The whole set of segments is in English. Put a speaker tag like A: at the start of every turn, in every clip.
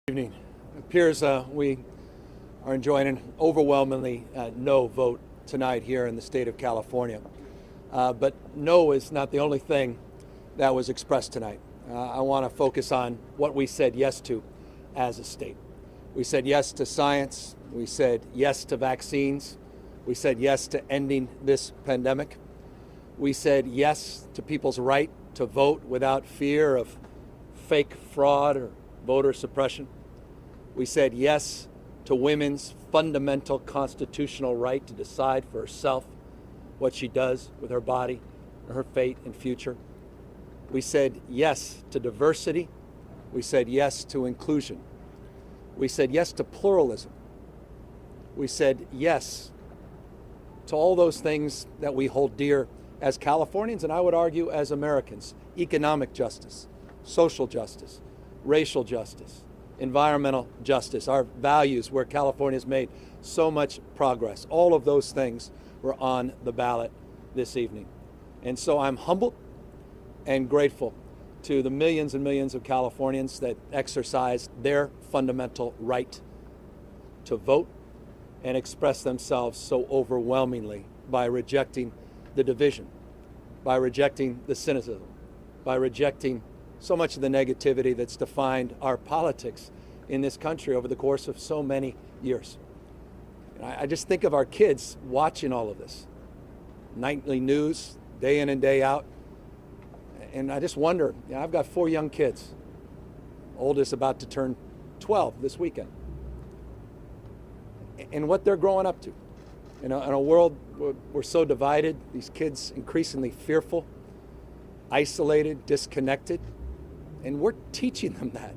A: Evening. It appears we are enjoying an overwhelmingly no vote tonight here in the state of California. But no is not the only thing that was expressed tonight. I want to focus on what we said yes to as a state. We said yes to science. We said yes to vaccines. We said yes to ending this pandemic. We said yes to people's right to vote without fear of fake fraud or voter suppression. We said yes to women's fundamental constitutional right to decide for herself what she does with her body, her fate and future. We said yes to diversity. We said yes to inclusion. We said yes to pluralism. We said yes to all those things that we hold dear as Californians, and I would argue as Americans: economic justice, social justice, racial justice, environmental justice, our values where California's made so much progress. All of those things were on the ballot this evening. And so I'm humbled and grateful to the millions and millions of Californians that exercised their fundamental right to vote and express themselves so overwhelmingly by rejecting the division, by rejecting the cynicism, by rejecting so much of the negativity that's defined our politics in this country over the course of so many years. And I just think of our kids watching all of this. Nightly news, day in and day out. And I just wonder, I've got 4 young kids. Oldest about to turn 12 this weekend. And what they're growing up to. In a world where we're so divided, these kids increasingly fearful, isolated, disconnected. And we're teaching them that.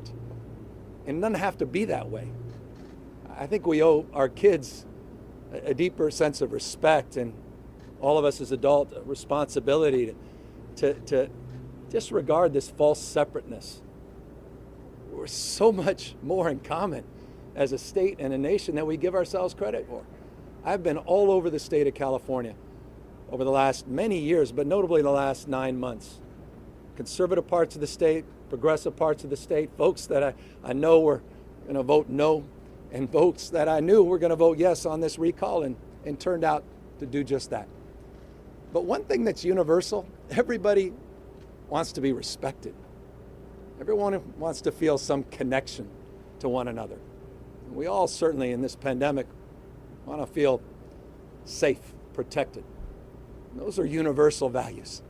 A: And it doesn't have to be that way. I think we owe our kids a deeper sense of respect, and all of us as adults a responsibility to disregard this false separateness. We're so much more in common as a state and a nation than we give ourselves credit for. I've been all over the state of California over the last many years, but notably the last 9 months. Conservative parts of the state, progressive parts of the state, folks that I know were going to vote no, and folks that I knew were going to vote yes on this recall, and turned out to do just that. But one thing that's universal: everybody wants to be respected. Everyone wants to feel some connection to one another. We all certainly in this pandemic want to feel safe, protected. Those are universal values.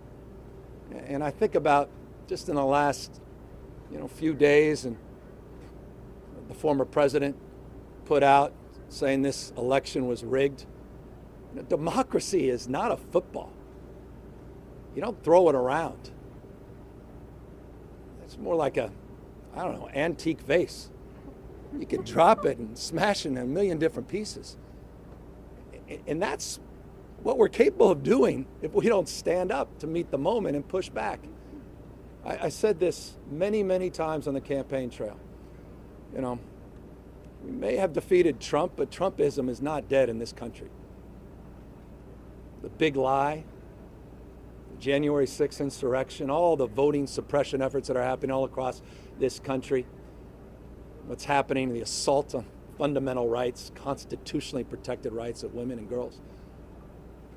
A: And I think about just in the last few days, and the former president put out saying this election was rigged. Democracy is not a football. You don't throw it around. It's more like antique vase. You can drop it and smash it in a million different pieces. And that's what we're capable of doing if we don't stand up to meet the moment and push back. I said this many, many times on the campaign trail. We may have defeated Trump, but Trumpism is not dead in this country. The big lie, the January 6th insurrection, all the voting suppression efforts that are happening all across this country, what's happening, the assault on fundamental rights, constitutionally protected rights of women and girls.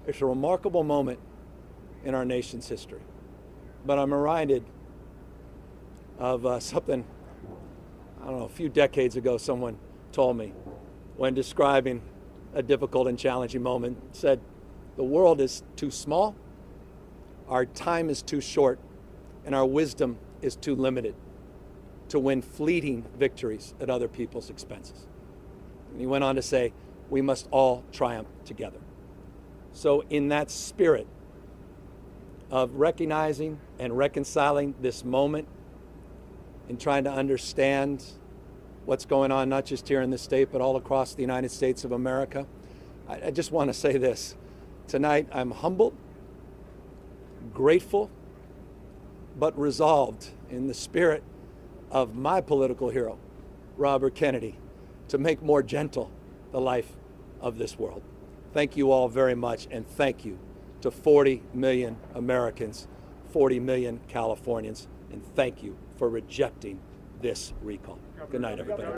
A: It's a remarkable moment in our nation's history. But I'm reminded of something, a few decades ago someone told me when describing a difficult and challenging moment. Said, "The world is too small, our time is too short, and our wisdom is too limited to win fleeting victories at other people's expenses." And he went on to say, "We must all triumph together." So in that spirit of recognizing and reconciling this moment, and trying to understand what's going on, not just here in this state, but all across the United States of America, I just want to say this. Tonight, I'm humbled, grateful, but resolved in the spirit of my political hero, Robert Kennedy, to make more gentle the life of this world. Thank you all very much, and thank you to 40 million Americans, 40 million Californians, and thank you for rejecting this recall. Good night, everybody.